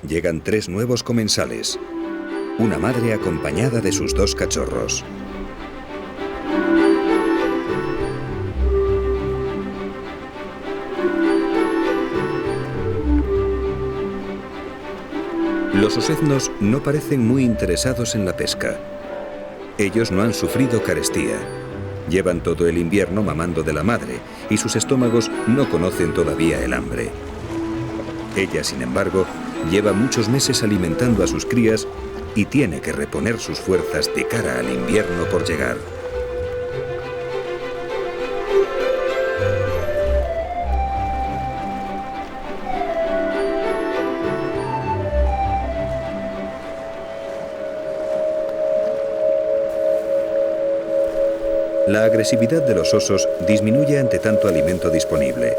llegan 3 nuevos comensales. Una madre acompañada de sus 2 cachorros. Los oseznos no parecen muy interesados en la pesca. Ellos no han sufrido carestía. Llevan todo el invierno mamando de la madre y sus estómagos no conocen todavía el hambre. Ella, sin embargo, lleva muchos meses alimentando a sus crías y tiene que reponer sus fuerzas de cara al invierno por llegar. La agresividad de los osos disminuye ante tanto alimento disponible,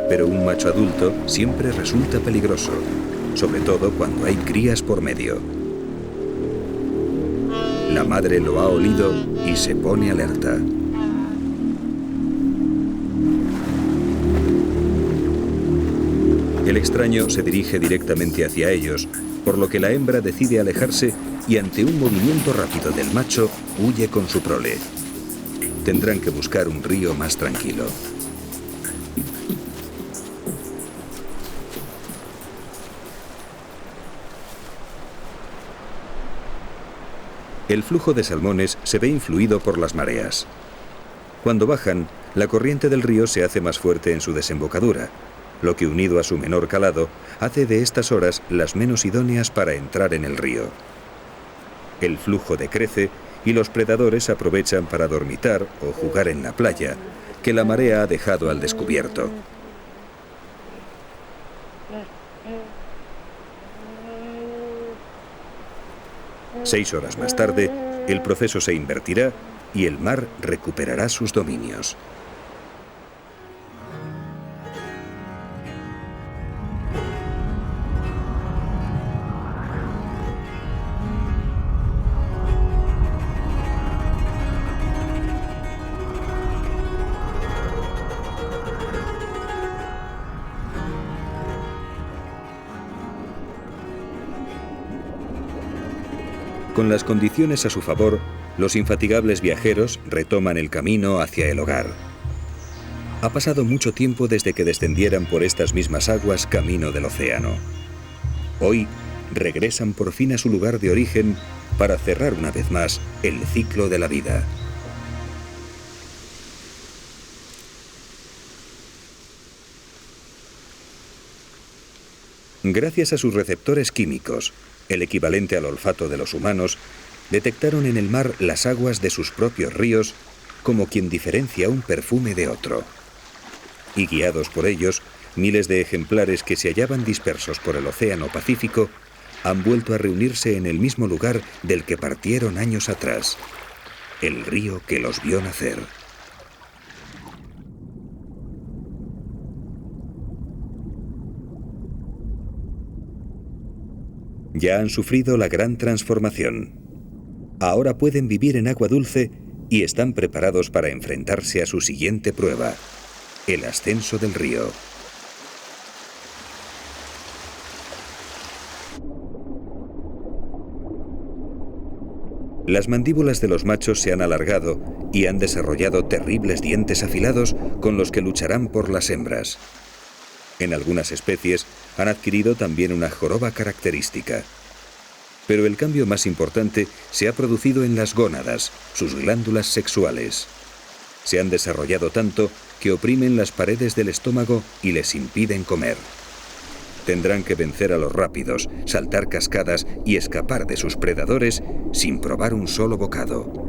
pero un macho adulto siempre resulta peligroso, sobre todo cuando hay crías por medio. La madre lo ha olido y se pone alerta. El extraño se dirige directamente hacia ellos, por lo que la hembra decide alejarse y ante un movimiento rápido del macho huye con su prole. Tendrán que buscar un río más tranquilo. El flujo de salmones se ve influido por las mareas. Cuando bajan, la corriente del río se hace más fuerte en su desembocadura, lo que unido a su menor calado hace de estas horas las menos idóneas para entrar en el río. El flujo decrece y los predadores aprovechan para dormitar o jugar en la playa, que la marea ha dejado al descubierto. Seis horas más tarde, el proceso se invertirá y el mar recuperará sus dominios. Con las condiciones a su favor, los infatigables viajeros retoman el camino hacia el hogar. Ha pasado mucho tiempo desde que descendieran por estas mismas aguas camino del océano. Hoy regresan por fin a su lugar de origen para cerrar una vez más el ciclo de la vida. Gracias a sus receptores químicos, el equivalente al olfato de los humanos, detectaron en el mar las aguas de sus propios ríos como quien diferencia un perfume de otro. Y guiados por ellos, miles de ejemplares que se hallaban dispersos por el Océano Pacífico han vuelto a reunirse en el mismo lugar del que partieron años atrás, el río que los vio nacer. Ya han sufrido la gran transformación. Ahora pueden vivir en agua dulce y están preparados para enfrentarse a su siguiente prueba, el ascenso del río. Las mandíbulas de los machos se han alargado y han desarrollado terribles dientes afilados con los que lucharán por las hembras. En algunas especies han adquirido también una joroba característica. Pero el cambio más importante se ha producido en las gónadas, sus glándulas sexuales. Se han desarrollado tanto que oprimen las paredes del estómago y les impiden comer. Tendrán que vencer a los rápidos, saltar cascadas y escapar de sus predadores sin probar un solo bocado.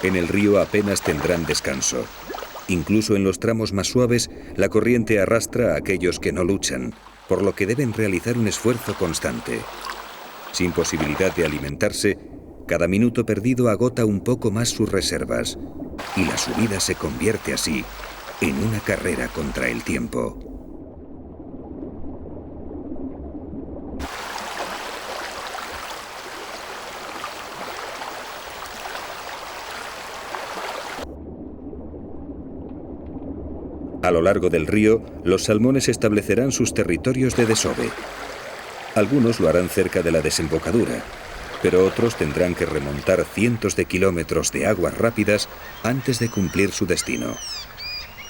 En el río apenas tendrán descanso. Incluso en los tramos más suaves, la corriente arrastra a aquellos que no luchan, por lo que deben realizar un esfuerzo constante. Sin posibilidad de alimentarse, cada minuto perdido agota un poco más sus reservas, y la subida se convierte así en una carrera contra el tiempo. A lo largo del río, los salmones establecerán sus territorios de desove. Algunos lo harán cerca de la desembocadura, pero otros tendrán que remontar cientos de kilómetros de aguas rápidas antes de cumplir su destino.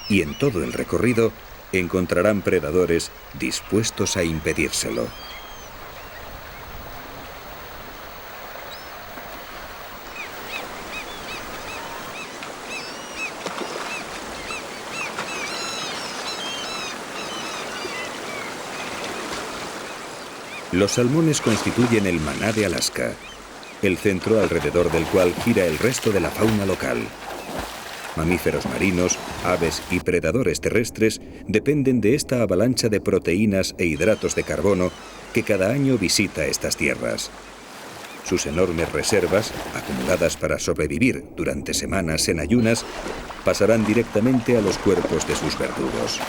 Y en todo el recorrido encontrarán predadores dispuestos a impedírselo. Los salmones constituyen el maná de Alaska, el centro alrededor del cual gira el resto de la fauna local. Mamíferos marinos, aves y predadores terrestres dependen de esta avalancha de proteínas e hidratos de carbono que cada año visita estas tierras. Sus enormes reservas, acumuladas para sobrevivir durante semanas en ayunas, pasarán directamente a los cuerpos de sus verdugos.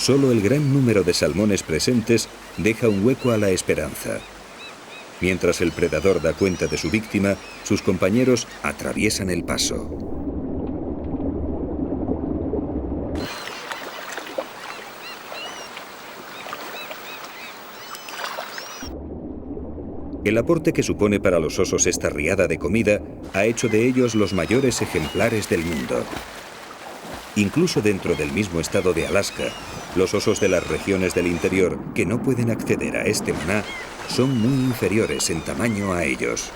Solo el gran número de salmones presentes deja un hueco a la esperanza. Mientras el predador da cuenta de su víctima, sus compañeros atraviesan el paso. El aporte que supone para los osos esta riada de comida ha hecho de ellos los mayores ejemplares del mundo. Incluso dentro del mismo estado de Alaska, los osos de las regiones del interior que no pueden acceder a este maná son muy inferiores en tamaño a ellos.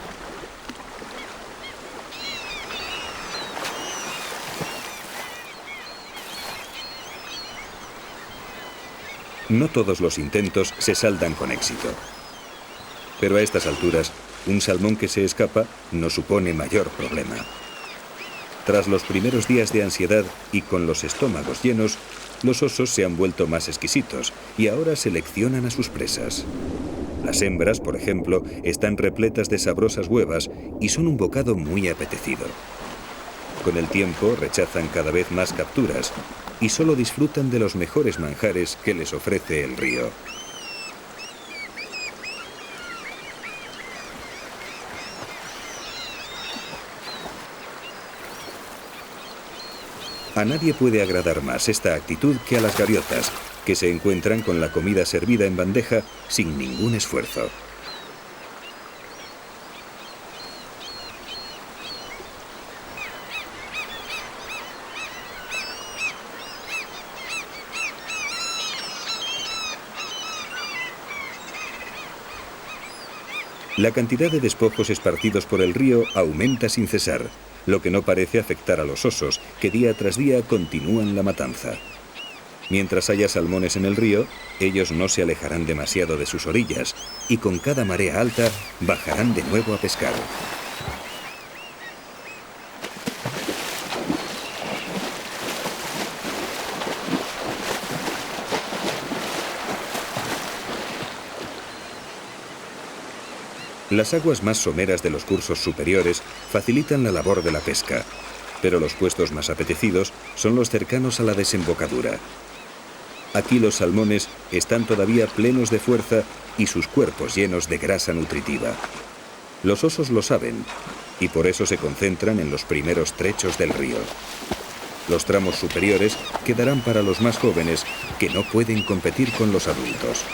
No todos los intentos se saldan con éxito. Pero a estas alturas, un salmón que se escapa no supone mayor problema. Tras los primeros días de ansiedad y con los estómagos llenos, los osos se han vuelto más exquisitos y ahora seleccionan a sus presas. Las hembras, por ejemplo, están repletas de sabrosas huevas y son un bocado muy apetecido. Con el tiempo rechazan cada vez más capturas y solo disfrutan de los mejores manjares que les ofrece el río. A nadie puede agradar más esta actitud que a las gaviotas, que se encuentran con la comida servida en bandeja sin ningún esfuerzo. La cantidad de despojos esparcidos por el río aumenta sin cesar, lo que no parece afectar a los osos, que día tras día continúan la matanza. Mientras haya salmones en el río, ellos no se alejarán demasiado de sus orillas y con cada marea alta bajarán de nuevo a pescar. Las aguas más someras de los cursos superiores facilitan la labor de la pesca, pero los puestos más apetecidos son los cercanos a la desembocadura. Aquí los salmones están todavía plenos de fuerza y sus cuerpos llenos de grasa nutritiva. Los osos lo saben y por eso se concentran en los primeros trechos del río. Los tramos superiores quedarán para los más jóvenes que no pueden competir con los adultos.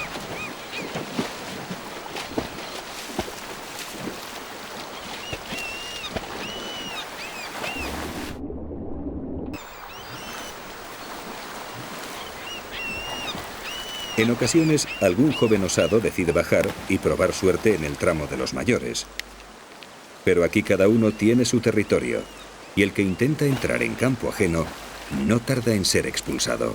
En ocasiones, algún joven osado decide bajar y probar suerte en el tramo de los mayores. Pero aquí cada uno tiene su territorio, y el que intenta entrar en campo ajeno no tarda en ser expulsado.